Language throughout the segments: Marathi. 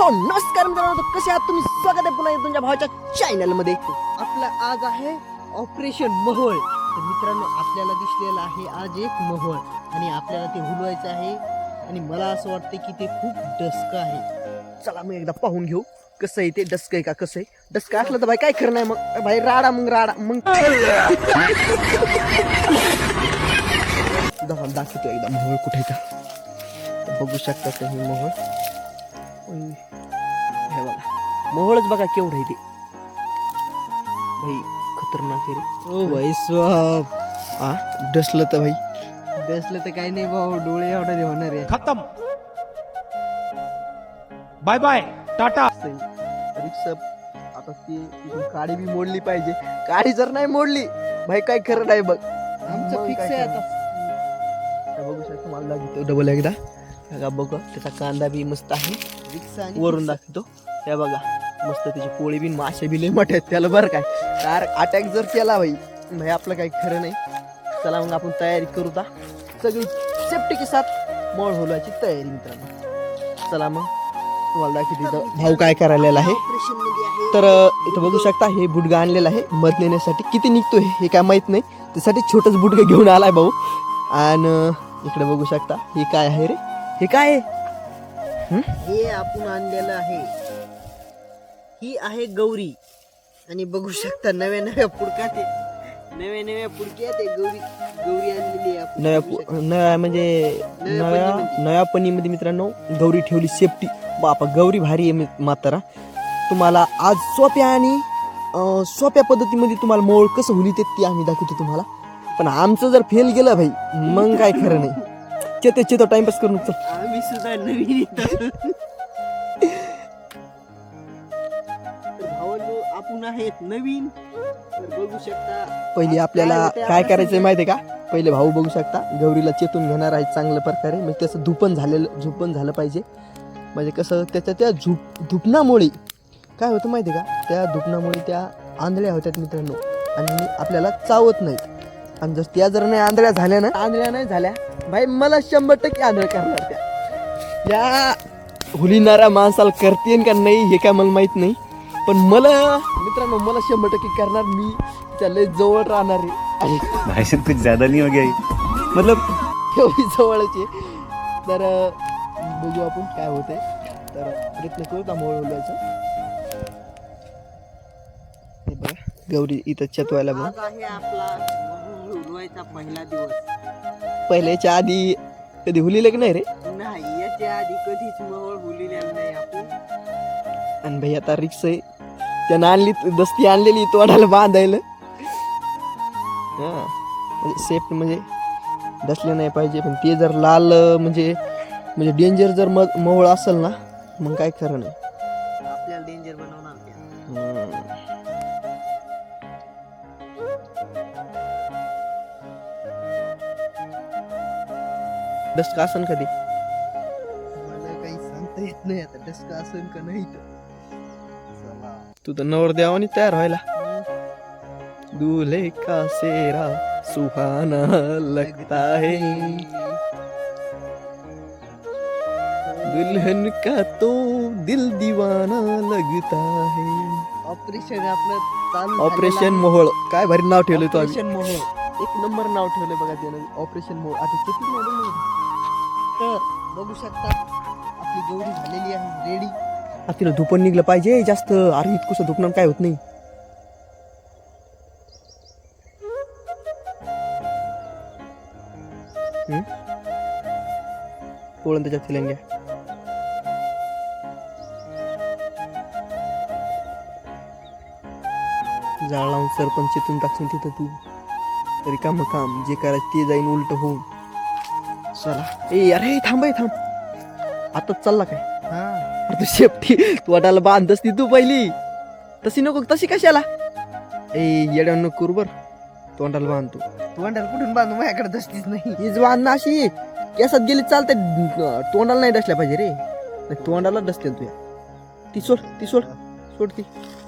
सो नमस्कार मित्रांनो, कसे आहात तुम्ही? स्वागत आहे पुन्हा तुमच्या भावाच्या चॅनल मध्ये. आपला आज आहे ऑपरेशन मोहोळ. तर मित्रांनो, आपल्याला दिसलेला आहे आज एक मोहोळ आणि आपल्याला ते हुलवायचं आहे आणि मला असं वाटतं की ते खूप डस्क आहे. चला मी एकदा पाहून घेऊ कसं आहे ते. डस्क आहे का कसं आहे? डस्क असलं तर भाई काय खरं नाही. मग भाई राडा मग दाखवतो एकदा मोहोळ कुठे आहे का. बघू शकता तुम्ही मोहोळ. हे बघा मोहोळच बघा केवढं आहे ते. भाई खतरनाक आहे रे. ओ भाई स्वाब. डसलं तर भाई बसलं तर काही नाही भाऊ, डोळे एवढे होणार आहे. खत्म. Bye bye Tata. रिक्षा आता ती तिथून काडी बी मोडली पाहिजे. काडी जर नाही मोडली भाई काय खरं नाही बघ. आमचं मग फिक्स काय आहे करणार? आता. बघू शकतो मला दाखवतो डबल एकदा. बघा बघा त्याचा कांदा बी मस्त आहे. रिक्षा आणि वरून दाखवतो. हे बघा मस्त त्याची पोळी बी मासे बी लय मोठे आहेत त्याला बरं काय. कार अटॅक जर केला भाई आपलं काही खरं नाही. चला मग आपण तयारी करू ता सगळी सेफ्टी के साथ मोळ होलाची तयारी मित्रांनो. चला मग तुम्हाला दाखवतो भाऊ काय करायला आहे. तर इथं बघू शकता हे बुडगा आणलेला आहे मध नेण्यासाठी. किती निघतो हे काय माहित नाही. त्यासाठी छोटंच बुडगं घेऊन आलाय भाऊ. आणि इकडे बघू शकता हे काय आहे रे. हे काय आहे? हे आपण आणलेलं आहे. ही आहे गौरी आणि बघू शकता नव्या पुडकात नव्या पुडक्यात आहे गौरी. गौरी आणलेली आहे आपण. नव्या म्हणजे नव्या पणीमध्ये मित्रांनो गौरी ठेवली सेफ्टी. बापा गौरी भारी आहे म्हातारा. तुम्हाला आज सोप्या पद्धतीमध्ये तुम्हाला मोळ कसं होली ते आम्ही दाखवतो तुम्हाला. पण आमचं जर फेल गेलं भाई मग काय खरं नाही. चेतो टाइमपास करून चल. आम्ही सुद्धा नवीन भावांनो, आपण आहेत नवीन. तर बघू शकता पहिले आपल्याला काय करायचंय माहितीये का. पहिले भाऊ बघू शकता गौरीला चेतून घेणार आहे चांगल्या प्रकारे. म्हणजे त्याचं झोपण झालं पाहिजे. म्हणजे कसं त्याच्या त्या धुपणामुळे काय होतं माहितीये का. त्या धुपणामुळे त्या आंधळ्या होत्यात मित्रांनो आणि आपल्याला चावत नाहीत. आणि जर त्या जर नाही आंधळ्या नाही झाल्या भाई मला 100% आंधळ करणार त्या. या हुलिणाऱ्या माणसाला करतेन का नाही हे काय मला माहित नाही. पण मला मित्रांनो मला 100% करणार. मी त्या लय जवळ राहणार आहे. भाई साहब कुछ ज्यादा नहीं हो गया ये? मतलब एवढी जवळची. तर बघू आपण काय होते. तर प्रयत्न करू का मोळ बोलवायचं. हे बघा गौरी इथं चतवायला बघ. आज आहे आपला हुलवायचा पहिला दिवस. पहिल्याच्या आधी कधी हुलीलं की नाही रे. नाही, याच्या आधी कधीच मोहोळ हुलिलेला नाही आपण. आणि भाई आता रिक्स आहे. त्यानं आणली दस्ती आणलेली तोंडाला बांधायला. सेफ म्हणजे दसले नाही पाहिजे. पण ते जर लाल म्हणजे डेंजर जर मोहळ असेल ना मग काय खरं नाही. आपल्याला डेंजर बनवणार त्या. डस्ट का असन कधी मला काही सांगता येत नाही आता डस्क असेल का नाही. तू तर नवरदेवानी तयार व्हायला. दूल्हे का सेहरा सुहाना लगता है, दुल्हन का तो दिल दीवाना लगता है. ऑपरेशन आपलं चालू ऑपरेशन मोहोळ. काय भारी नाव ठेवलंय तो आम्ही. ऑपरेशन मोहोळ. एक नंबर नाव ठेवलंय बघा त्यानं ऑपरेशन मोहोळ. आता किती मॉडेल तर बघू शकता आपली गौरी झालेली आहे रेडी. तिला धुपण निघलं पाहिजे जास्त. अरे इतकंसं धुपणं काय होत नाही. पोळण त्याच्यात तिलंग्या. जाळ लावून सरपंच चितून टाकून तिथं तू तरी काम जे करायचं ते जाईन उलट होऊन. चला अरे थांब आताच चालला काय. अरे तू शेपटी तू वाटायला बांधतस ती तू पहिली. तशी नको तशी कशाला. येड्या नको करू बर. तोंडाला बांधतो. तोंडाला कुठून बांधू, माझ्याकडे दसतीच नाही. हीच बांध ना अशी केसात गेली चालते. तोंडाला नाही डसल्या पाहिजे रे. नाही तोंडाला डसतील तुया. ती सोड ती.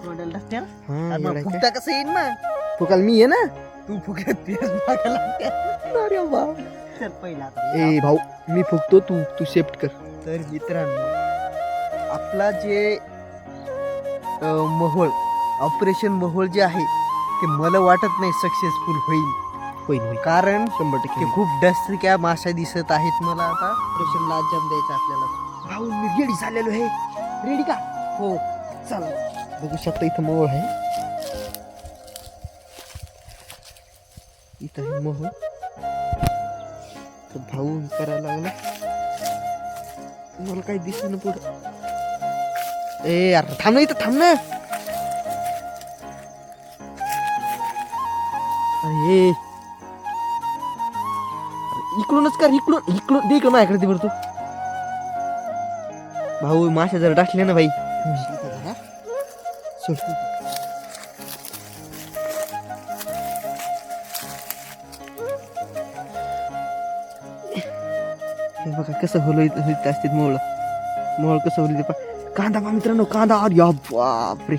तोंडाला दसत्या हा फुकता कसं येईन मग. फुकाल मी आहे ना. तू फुकत लागते. अरे वा. चल पहिला आता. भाऊ मी फुकतो तू सेफ्ट कर. तर मित्रांनो आपला जे मोहोळ ऑपरेशन मोहोळ जे आहे ते मला वाटत नाही सक्सेसफुल होईल. होईल कारण 100% ते खूप डस्टी काय माशा दिसत आहेत मला. आता ऑपरेशनला जम द्यायचं आपल्याला. भाऊ मी रेडी झालेलो आहे. रेडी का? हो, चला बघू शकता इथं मोहोळ आहे. इथं आहे मोहोळ. तर भाऊ करायला लागला. मला काही दिसत ना पुढं. ए यार थांब ना, इथं थांब ना. अरे इकडूनच कर, इकडून इकडून दे, इकडून माझ्याकडे दे बरं तू. भाऊ माशा जर टाकले ना भाई. सोड. हे बघा कसं होत असते मोळ कसं होईल. कांदा पहा मित्रांनो, कांदा. अरे बापरे.